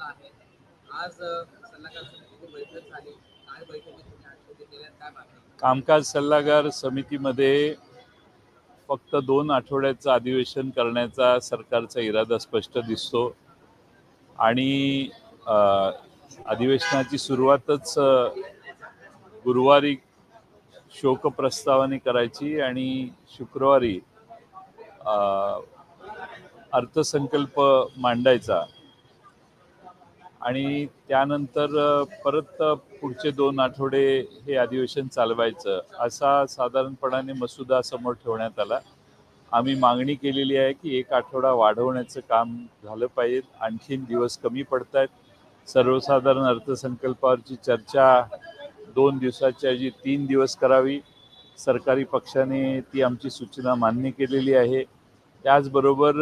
संपला आहे. आज सल्लागार समितीची बैठक झाली. काय बैठकीत तुम्ही आठवणी दिल्या, काय मागणी? कामकाज सल्लागार समितीमध्ये फक्त 2 आठवड्याचं अधिवेशन करण्याचा सरकारचा इरादा स्पष्ट दिसतो आणि अधिवेशनाची सुरुवातच गुरुवारी शोकप्रस्तावाने करायची आणि शुक्रवारी अर्थसंकल्प मांडायचा आणि त्यानंतर परत पुढचे 2 आठवडे हे अधिवेशन चालवायचं असा साधारणपणाने मसुदा समोर ठेवण्यात आला. आम्ही मागणी केलेली आहे की 1 आठवडा वाढवण्याचं काम झालं पाहिजे. आणखीन दिवस कमी पडत आहेत. सर्वसाधारण अर्थसंकल्पावरची चर्चा 2 दिवसाच्या ऐवजी 3 दिवस करावी. सरकारी पक्षाने ती आमची सूचना मान्य केलेली आहे. त्याचबरोबर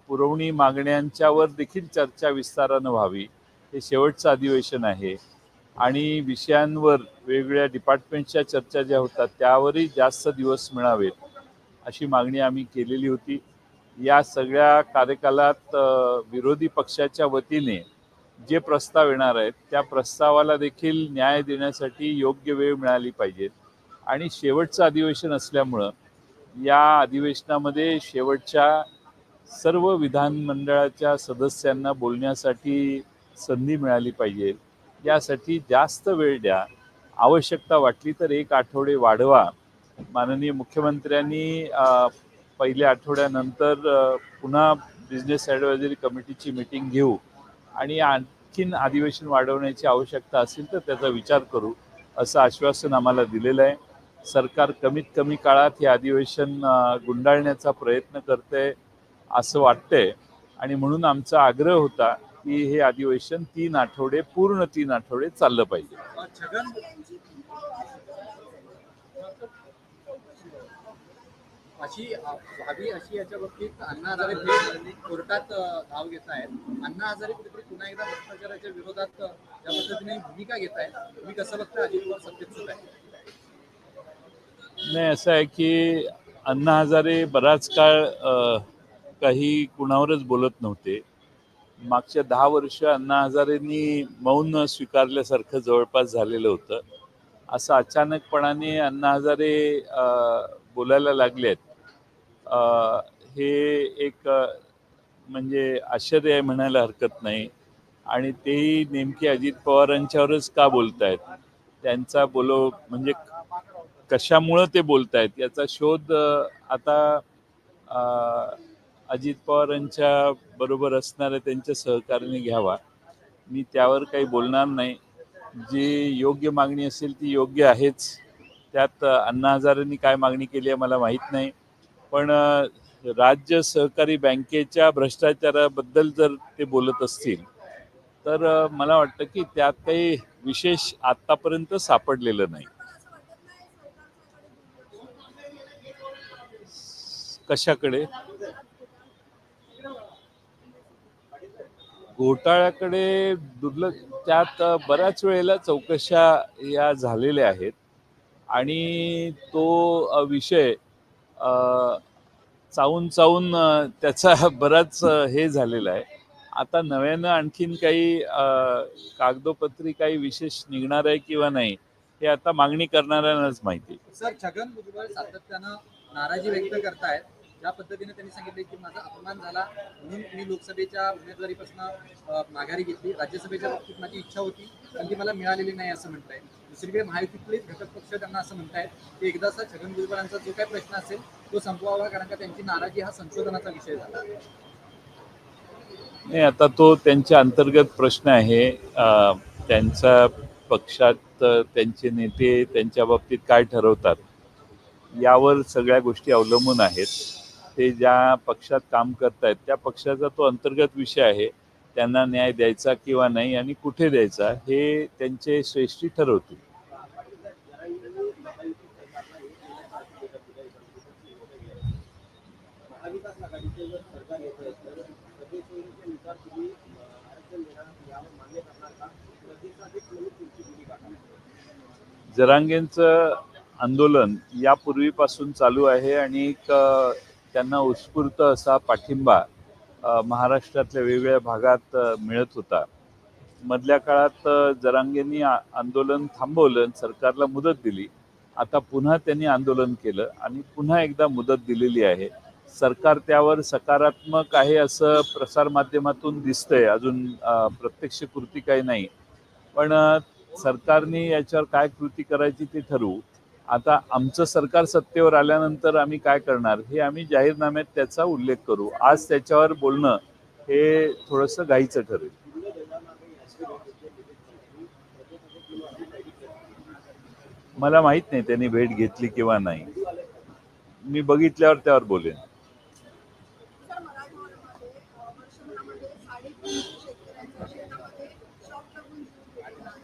पुरवणी मागण्यांच्यावर देखील चर्चा विस्तारानं व्हावी. हे शेवटचं अधिवेशन आहे आणि विषयांवर वेगवेगळ्या डिपार्टमेंटच्या चर्चा ज्या होतात त्यावरही जास्त दिवस मिळावेत अशी मागणी आम्ही केलेली होती. या सगळ्या कार्यकालात विरोधी पक्षाच्या वतीने जे प्रस्ताव येणार आहेत त्या प्रस्तावाला देखील न्याय देण्यासाठी योग्य वेळ मिळाली पाहिजे आणि शेवटचं अधिवेशन असल्यामुळं या अधिवेशनामध्ये शेवटच्या सर्व विधानमंडळाच्या सदस्यांना बोलण्यासाठी संधी मिळाली पाहिजे. यासाठी जास्त वेळ द्या. आवश्यकता वाटली तर 1 आठवडे वाढवा. माननीय मुख्यमंत्र्यांनी पहिल्या आठवड्यानंतर पुन्हा बिझनेस ॲडवायझरी कमिटीची मीटिंग घेऊ आणि आणखीन अधिवेशन वाढवण्याची आवश्यकता असेल तर त्याचा विचार करू असं आश्वासन आम्हाला दिलेलं आहे. सरकार कमीत कमी काळात हे अधिवेशन गुंडाळण्याचा प्रयत्न करते असं वाटतंय आणि म्हणून आमचा आग्रह होता की हे अधिवेशन 3 आठवडे पूर्ण 3 आठवडे चाललं पाहिजे. अशी व्हावी अशी याच्या बाबतीत अण्णा हजारे थेट कोर्टात धाव घेत आहेत. अण्णा हजारे कुठेतरी पुन्हा एकदा भ्रष्टाचाराच्या विरोधात ज्या पद्धतीने भूमिका घेत आहेत, तुम्ही कसं बघता? अजित पवार सत्तेत सुद्धा आहे. नाही, असं आहे की अण्णा हजारे बराच काळ काही कुणावरच बोलत नव्हते. मागच्या 10 वर्ष अण्णा हजारेंनी मौन स्वीकारल्यासारखं जवळपास झालेलं होतं. असं अचानकपणाने अण्णा हजारे बोलायला लागलेत हे एक म्हणजे आश्चर्य आहे म्हणायला हरकत नाही आणि तेही नेमके अजित पवारांच्यावरच का बोलतायत, त्यांचा म्हणजे कशामुळं ते बोलतायत याचा शोध आता अजित पवारांच्या बरोबर असणाऱ्या त्यांच्या सहकार्याने घ्यावा. मी त्यावर काही बोलणार नाही. जी योग्य मागणी असेल ती योग्य आहेच. त्यात अण्णा हजारेंनी काय मागणी केली आहे मला माहीत नाही. पण राज्य सहकारी बँकेच्या भ्रष्टाचाराबद्दल जर ते बोलत असतील तर मला वाटतं की त्यात काही विशेष आतापर्यंत सापडलेलं नाही. कशाकडे? घोटाळ्याकडे त्यात बऱ्याच वेळेला चौकशा या झालेल्या आहेत आणि तो विषय चावून त्याचा बराच हे झालेला आहे. आता नव्यानं आणखीन काही कागदोपत्री काही विशेष निघणार आहे किंवा नाही हे आता मागणी करणाऱ्यांनाच माहिती. सर, छगन भुजबळ सातत्यानं नाराजी व्यक्त करतायत. ज्या पद्धतीने त्यांनी सांगितले की माझा अपमान झाला म्हणून मी लोकसभेच्या उमेदवारीपासून माघारी घेतली. राज्यसभेच्या बाबतीत माझी इच्छा होती पण ती मला मिळालेली नाही असं म्हणताय. दुसरीकडे महायुतीतले घटक पक्ष त्यांना असं म्हणतायत की एकदाचा छगन भुजबळांचा जो काही प्रश्न असेल तो संपवावा, कारण का त्यांची नाराजी हा संशोधनाचा विषय झाला. नाही, आता तो त्यांच्या अंतर्गत प्रश्न आहे. त्यांच्या पक्षात त्यांचे नेते त्यांच्या बाबतीत काय ठरवतात यावर सगळ्या गोष्टी अवलंबून आहेत. ते ज्या पक्षात काम करतायत त्या पक्षाचा तो अंतर्गत विषय आहे. त्यांना न्याय द्यायचा किंवा नाही आणि कुठे द्यायचा हे त्यांचे श्रेष्ठी ठरवतील. जरांगेंचं आंदोलन यापूर्वीपासून चालू आहे आणि त्यांना उत्स्फूर्त असा पाठिंबा महाराष्ट्रातल्या वेगवेगळ्या भागात मिळत होता. मधल्या काळात जरांगेंनी आंदोलन थांबवलं, सरकारला मुदत दिली. आता पुन्हा त्यांनी आंदोलन केलं आणि पुन्हा एकदा मुदत दिलेली आहे. सरकार त्यावर सकारात्मक आहे असं प्रसारमाध्यमातून दिसतंय. अजून प्रत्यक्ष कृती काही नाही. पण सरकारने याच्यावर काय कृती करायची ते ठरवू. आता आमचं सरकार सत्तेवर आल्यानंतर आम्ही काय करणार हे आम्ही जाहीरनाम्यात त्याचा उल्लेख करू. आज त्याच्यावर बोलणं हे थोडंसं घाईचं ठरेल. मला माहित नाही त्यांनी भेट घेतली किंवा नाही. मी बघितल्यावर त्यावर बोलेन. सर, मराठवाड्यामध्ये वर्षभरामध्ये 350 शेतकऱ्यांच्या शेतामध्ये शॉक लागून जीव गेलेला आहे.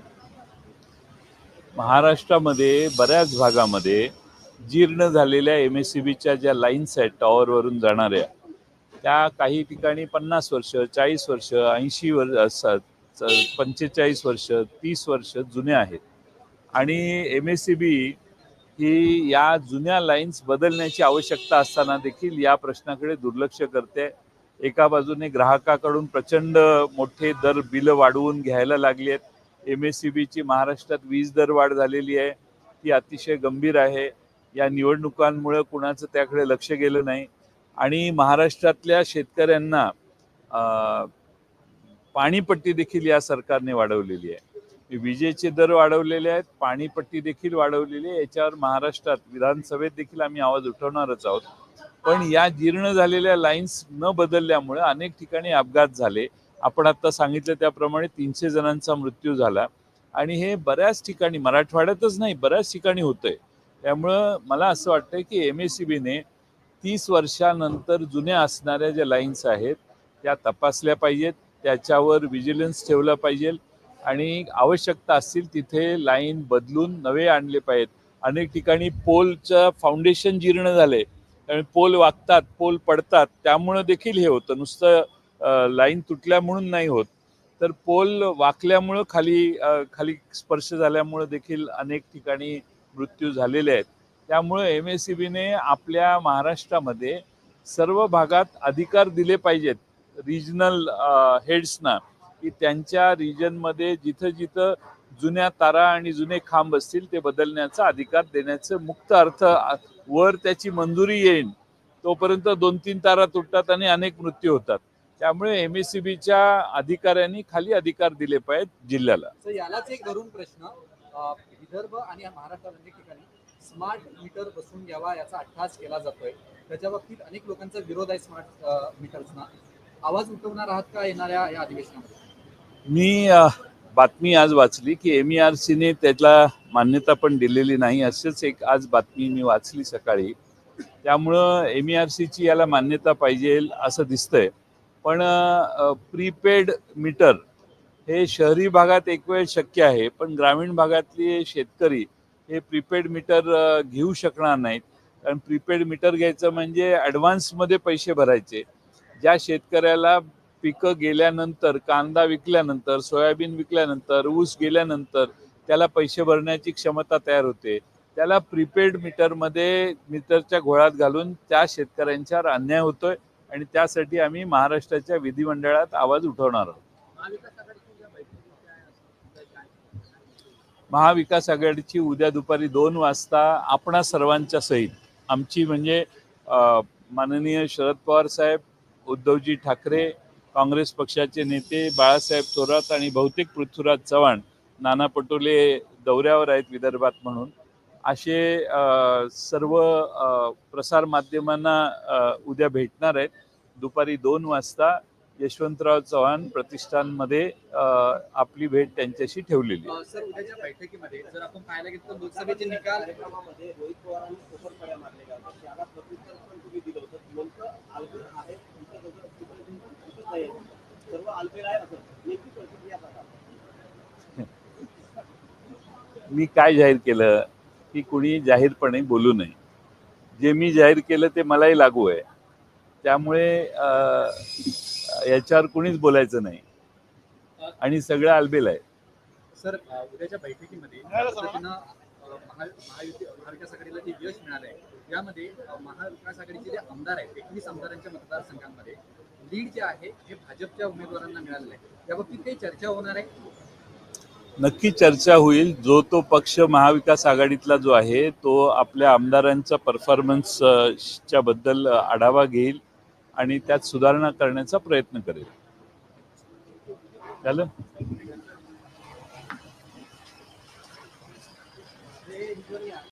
महाराष्ट्रामध्ये बऱ्याच भागामध्ये जीर्ण झालेल्या MSCBच्या ज्या लाईन्स आहेत टॉवरवरून जाणाऱ्या, त्या काही ठिकाणी 50 वर्ष, 40 वर्ष, 80 वर्ष, 45 वर्ष, 30 वर्ष जुन्या आहेत. आणि MSCB ही या जुन्या लाईन्स बदलण्याची आवश्यकता असताना देखील या प्रश्नाकडे दुर्लक्ष करते. एका बाजूने ग्राहकाकडून प्रचंड मोठे दर बिल वाढवून घ्यायला लागली आहेत. MSCBची महाराष्ट्रात वीज दर वाढ झालेली आहे, ती अतिशय गंभीर आहे. या निवडणुकांमुळे कुणाचं त्याकडे लक्ष गेलं नाही आणि महाराष्ट्रातल्या शेतकऱ्यांना पाणीपट्टी देखील या सरकारने वाढवलेली आहे. विजेचे दर वाढवलेले आहेत, पाणीपट्टी देखील वाढवलेली आहे. याच्यावर महाराष्ट्रात विधानसभेत देखील आम्ही आवाज उठवणारच आहोत. पण या जीर्ण झालेल्या लाईन्स न बदलल्यामुळे अनेक ठिकाणी अपघात झाले. आपण आता सांगितलं त्याप्रमाणे 300 जणांचा मृत्यू झाला आणि हे बऱ्याच ठिकाणी, मराठवाड्यातच नाही बऱ्याच ठिकाणी होतंय. त्यामुळं मला असं वाटतंय की MSCBने 30 वर्षानंतर जुन्या असणाऱ्या ज्या लाईन्स आहेत त्या तपासल्या पाहिजेत, त्याच्यावर विजिलन्स ठेवलं पाहिजे आणि आवश्यकता असतील तिथे लाईन बदलून नवे आणले पाहिजेत. अनेक ठिकाणी पोलचं फाउंडेशन जीर्ण झाले, त्यामुळे पोल वाकतात, पोल पडतात, त्यामुळं देखील हे होतं. नुसतं लाईन तुटल्या म्हणून नाही होत, तर पोल वाकल्यामुळं खाली स्पर्श झाल्यामुळं देखील अनेक ठिकाणी मृत्यू झालेले आहेत. त्यामुळं MSCBने आपल्या महाराष्ट्रामध्ये सर्व भागात अधिकार दिले पाहिजेत रिजनल हेड्सना, की त्यांच्या रिजनमध्ये जिथं जिथं जुन्या तारा आणि जुने खांब असतील ते बदलण्याचा अधिकार देण्याचं मुक्त अर्थ. वर त्याची मंजुरी येईल तोपर्यंत 2-3 तारा तुटतात आणि अनेक मृत्यू होतात. त्यामुळे MSCBच्या अधिकाऱ्यांनी खाली अधिकार दिले पाहिजेत जिल्ह्याला. यालाच एक धरून प्रश्न, विदर्भ आणि महाराष्ट्रात अनेक ठिकाणी स्मार्ट मीटर बसवून घ्यावा याचा अट्टहास केला जातोय. त्याच्या बाबतीत अनेक लोकांचा विरोध आहे स्मार्ट मीटर्सना. आवाज उठवणार आहात का येणाऱ्या या अधिवेशनामध्ये? मी बातमी आज वाचली की MERCने त्याला मान्यता पण दिलेली नाही, अशीच एक आज बातमी मी वाचली सकाळी. त्यामुळं MERCची याला मान्यता पाहिजे असं दिसतंय. पण प्रीपेड मीटर हे शहरी भागात एक वेळ शक्य आहे, पण ग्रामीण भागातले शेतकरी हे प्रीपेड मीटर घेऊ शकणार नाहीत. कारण प्रीपेड मीटर घ्यायचं म्हणजे ॲडव्हान्समध्ये पैसे भरायचे. ज्या शेतकऱ्याला पिकं गेल्यानंतर, कांदा विकल्यानंतर, सोयाबीन विकल्यानंतर, ऊस गेल्यानंतर त्याला पैसे भरण्याची क्षमता तयार होते, त्याला प्रीपेड मीटरच्या घोळात घालून त्या शेतकऱ्यांच्यावर अन्याय होतोय आणि त्यासाठी आम्ही महाराष्ट्राच्या विधिमंडळात आवाज उठवणार आहोत. महाविकास आघाडीची उद्या दुपारी 2 वाजता आपणा सर्वांच्या सहित, आमची म्हणजे माननीय शरद पवार साहेब, उद्धवजी ठाकरे, काँग्रेस पक्षाचे नेते बाळासाहेब थोरात आणि बहुतेक पृथ्वीराज चव्हाण, नाना पटोले दौऱ्यावर आहेत विदर्भात म्हणून, असे सर्व प्रसारमाध्यमांना उद्या भेटणार आहेत. दुपारी 2 वाजता यशवंतराव चव्हाण प्रतिष्ठानमध्ये आपली भेट त्यांच्याशी ठेवलेली आहे. सर, उद्याच्या बैठकीमध्ये जर आपण पाहायला गेलो तर लोकसभेचे निकाल रोहित पवारांनी खोपरकड्या मारलेल्या होत्या, त्याला प्रत्युत्तर पण तुम्ही दिलं होतं. नेमकं आलबेल आहे सर्व आलबेल आहे असं नेमकी प्रतिक्रिया सांगा. मी काय जाहीर केलं की कुणी जाहीरपणे बोलू नये. जे मी जाहीर केलं ते मलाही लागू आहे. त्यामुळे याच्यावर कुणीच बोलायचं नाही आणि सगळं आलबेल आहे. सर, उद्याच्या बैठकीमध्ये पद्धतीनं महाविकास आघाडीला जे यश मिळालं आहे यामध्ये महाविकास आघाडीचे जे आमदार आहेत 21 आमदारांच्या मतदारसंघांमध्ये लीड जे आहे हे भाजपच्या उमेदवारांना मिळालेलं आहे. याबाबतीत काही चर्चा होणार आहे? नक्की चर्चा होईल. जो तो पक्ष महाविकास आघाडीतला जो आहे तो आपल्या आमदारांचा परफॉर्मन्सच्या बद्दल आढावा घेईल आणि त्यात सुधारणा करण्याचा प्रयत्न करेल. झालं?